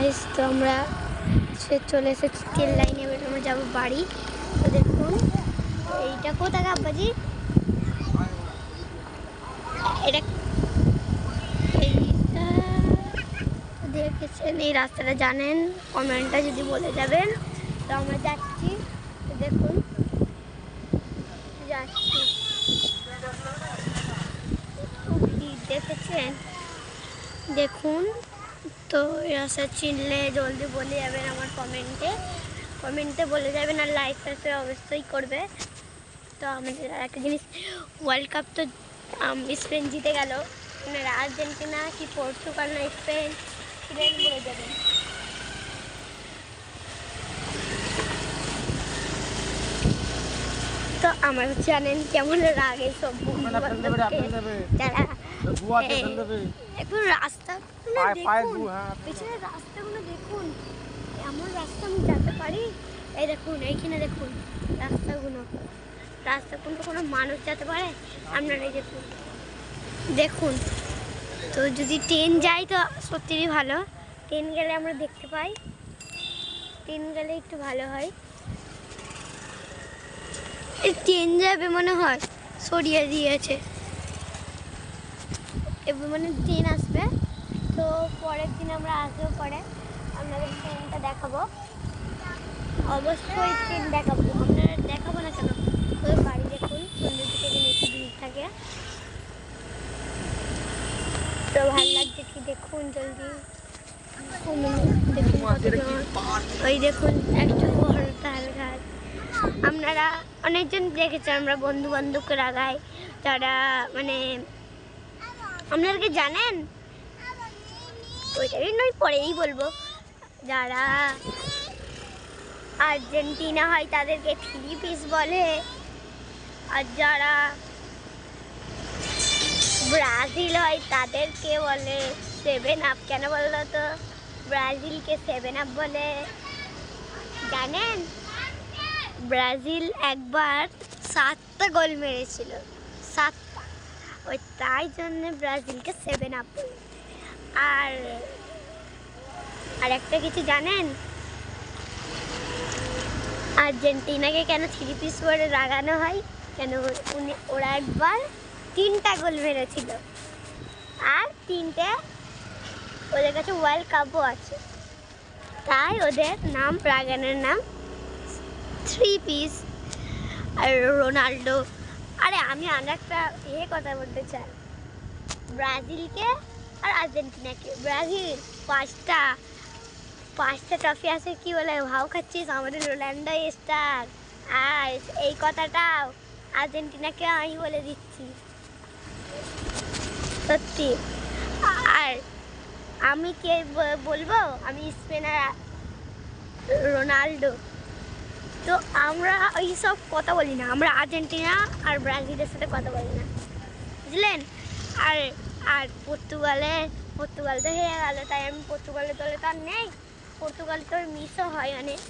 Guys, তো আমরা চলে এসেছি তেল লাইনে। এবার আমরা যাবো বাড়ি। তো দেখুন এইটা কোথায় আব্বাজি, এটা এইটা দেখেছেন, এই রাস্তাটা জানেন? কমেন্টটা যদি বলে যাবেন। তো আমরা যাচ্ছি, দেখুন যাচ্ছি। দেখেছেন, দেখুন। তো এই রাস্তা চিনলে জলদি বলে যাবেন আমার কমেন্টে বলে যাবেন, আর লাইক সাবস্ক্রাইব অবশ্যই করবে। তো আমাদের একটা জিনিস, ওয়ার্ল্ড কাপ তো স্পেন জিতে গেল। আপনারা আর্জেন্টিনা কি পর্তুগাল না স্পেন ছিলেন বলে যাবেন। তো আমার জানেন কেমন লাগে সব যারা একটু রাস্তাগুলো দেখুন, পিছনের রাস্তাগুলো দেখুন, এমন রাস্তা আমি যেতে পারি। এই দেখুন এইখানে দেখুন রাস্তাগুলো কোনো মানুষ যেতে পারে? আপনারা এই দেখুন। তো যদি ট্রেন যায় তো সত্যিই ভালো, ট্রেন গেলে আমরা দেখতে পাই, ট্রেন গেলে একটু ভালো হয়। এই ট্রেন যাবে মনে হয়, সরিয়ে দিয়েছে, এবার মানে ট্রেন আসবে। তো পরের দিন আমরা আসবো, পরে আপনাদের ট্রেনটা দেখাবো, অবশ্যই ট্রেন দেখাবো। আপনারা দেখাবো না কেন? ওই বাড়ি দেখুন, সন্ধ্যের দিকে এখানে একটু ভিড় থাকে, তো ভালো লাগছে কি দেখুন। জলদি দেখুন, ওই দেখুন একটা বড় তাল গাছ। আপনারা অনেকজন দেখেছেন, আমরা বন্ধু বান্ধবকে লাগাই যারা মানে আপনারা কি জানেন, ওইটাই নয় পরেই বলবো। যারা আর্জেন্টিনা হয় তাদেরকে 3 পিস বলে, আর যারা ব্রাজিল হয় তাদেরকে বলে 7 আপ। কেন বললো তো? ব্রাজিলকে 7 আপ বলে, জানেন? ব্রাজিল একবার 7টা গোল মেরেছিল, 7টা, ওই তাই জন্য ব্রাজিলকে 7 আপ বলে। আর একটা কিছু জানেন, আর্জেন্টিনাকে কেন 3 পিস করে লাগানো হয়? কেন? ওরা একবার 3টা গোল মেরেছিল, আর 3টে ওদের কাছে ওয়ার্ল্ড কাপও আছে, তাই ওদের নাম লাগানোর নাম 3 পিস। আর রোনাল্ডো, আরে আমি আর একটা কথা বলতে চাই, ব্রাজিলকে আর আর্জেন্টিনাকে। ব্রাজিল 5টা ট্রফি আছে, কি বলে ভাও খাচ্ছিস? আমাদের রোনাল্ডো স্টার। আর এই কথাটাও আর্জেন্টিনাকে আমি বলে দিচ্ছি, সত্যি। আর আমি কে বলবো? আমি স্পেন আর রোনাল্ডো। তো আমরা ওই সব কথা বলি না, আমরা আর্জেন্টিনা আর ব্রাজিলের সাথে কথা বলি না, বুঝলেন? আর পর্তুগাল তো হেরে গেল, তাই আমি পর্তুগালের দলে তো আর নেই। পর্তুগাল তো মিসও হয় অনেক।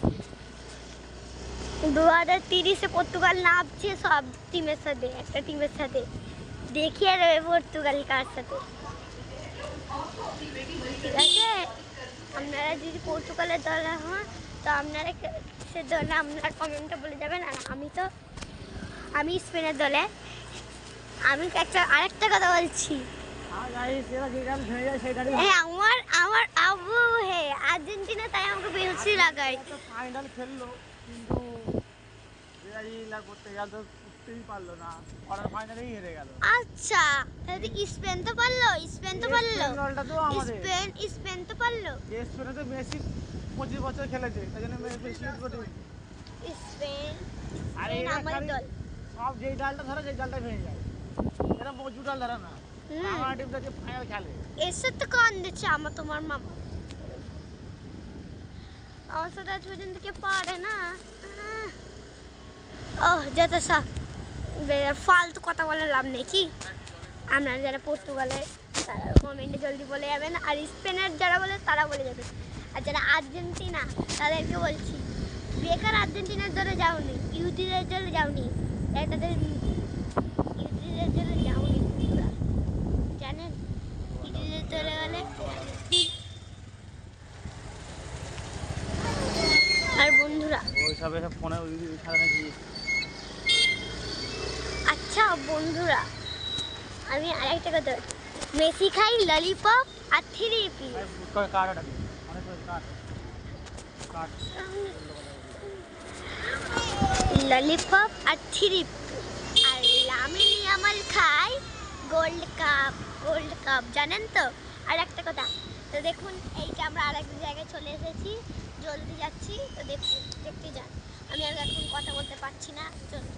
2030-এ পর্তুগাল নামছে সব টিমের সাথে, একটা টিমের সাথে দেখিয়ে দেবে পর্তুগাল কার সাথে, ঠিক আছে? আপনারা যদি পর্তুগালের দলে হন তো আপনারা সে দলে আপনার কমেন্টে বলে যাবেন। আর আমি স্পেনের দলে। আমি আরেকটা কথা বলছি, আমার আব্বু আর্জেন্টিনা, তাই আমাকে বেশি লাগাই। ফাইনাল খেললো কিন্তু করতে গেল তো উঠতেই পারলো না, কোয়ার্টার ফাইনালেই হেরে গেল। আচ্ছা, তাহলে স্পেন তো পারলো, স্পেন তো পারলো। স্পেনে তো মেসি 25 বছর খেলেছে, তাই জন্য মেসি স্পেন আর আমাদের দল। সব যেই ডালটা ধরে সেই ডালটা ভেঙে যায়, এরা মজুর ডাল ধরে না। আমার টিমটা যে ফাইনাল খেলে, এসে তো কান দিচ্ছে আমার তোমার মামা, আমার সাথে আজ পর্যন্ত কে পারে না। যত সব ফালতু কথা বলে লাভ নেই, কি? আপনারা যারা পর্তুগালের তারা কমেন্টে জলদি বলে যাবেন, আর স্পেনের যারা বলে তারা বলে যাবেন। আর যারা আর্জেন্টিনা তাদেরকে বলছি, বেকার আর্জেন্টিনার দলে যাওনি, ইউটিদের দলে যাওনি, তাদের ইউটিদের দলে যাওনি, জানেন? ইউটিদের দলে গেলে তবে ফোনে ওই ছাড়া নাকি। আচ্ছা বন্ধুরা, আমি আরেকটা কথা, মেসি খাই ললিপপ আর 3 পিস। কাট ওটা দিয়ে অনেক কাট কাট ললিপপ আর 3 আর লামিন ইয়ামাল খাই গোল্ড কাপ জানেন তো। আর একটা কথা, তো দেখুন এইটা আমরা আরেক জায়গায় চলে এসেছি, জলদি যাচ্ছি, তো দেখুন দেখতে যান। আমি আর এখন কথা বলতে পারছি না, চলুন।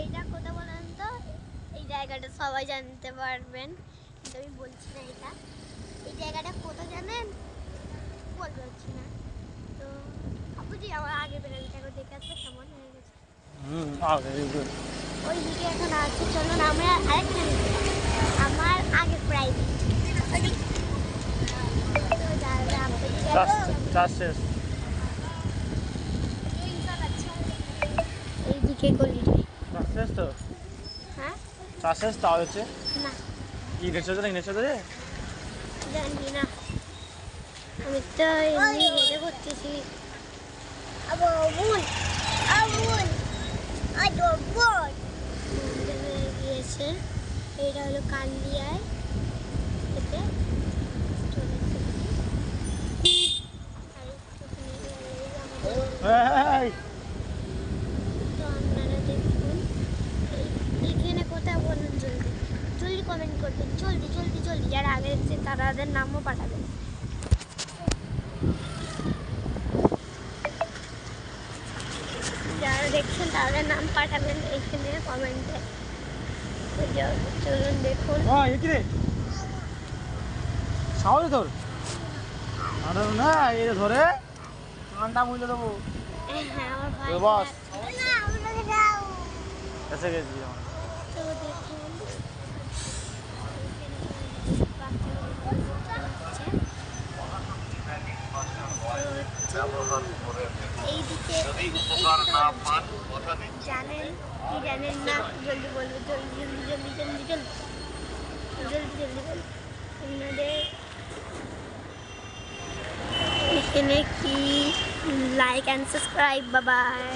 এইটা কথা বলেন তো, এই জায়গাটা সবাই জানতে পারবেন, কিন্তু আমি বলছি না এটা। এই জায়গাটা কোথায় জানেন? বলতে পারছি না। তো আপুজি আমার আগে বেরোতে দেখে আসবে কেমন হয়ে গেছে। ওই দিকে এখন আছে, চলুন আমরা আরেকটা নিতে যাই। আমার আগে প্রাইভেট তো যারা আপুজি এইদিকে গলিটা। হ্যাঁ চাষের তাও হচ্ছে না ইংরেজি জানি না, আমি তো এমনি হেঁটে করতেছি। মন্দিরে গিয়েছে, এইটা হলো কালিয়ায় থেকে চলে এসেছি। আর একটুখানি গেলেই আমাদের, তো আপনারা দেখুন এখানে কোথায় বলুন, জলদি জলদি কমেন্ট করবেন, জলদি জলদি জলদি, যারা আগে এসেছে তাদের নামও পাঠাবেন। যারা দেখছেন তাদের নাম পাঠাবেন এইখানে কমেন্টে। চলুন দেখুন। সাহস তোর না এই ধরে ঠান্ডা মূল্য দেবো। হ্যাঁ আমার ভাই বস। যাও। এসে গেছি তো দেখুন এইদিকে জানেন কি জানেন না, জলদি বলবো, জলদি জলদি জলদি জলদি জলদি জলদি জলদি বলবো। আপনাদের এখানে কি like and subscribe, bye bye.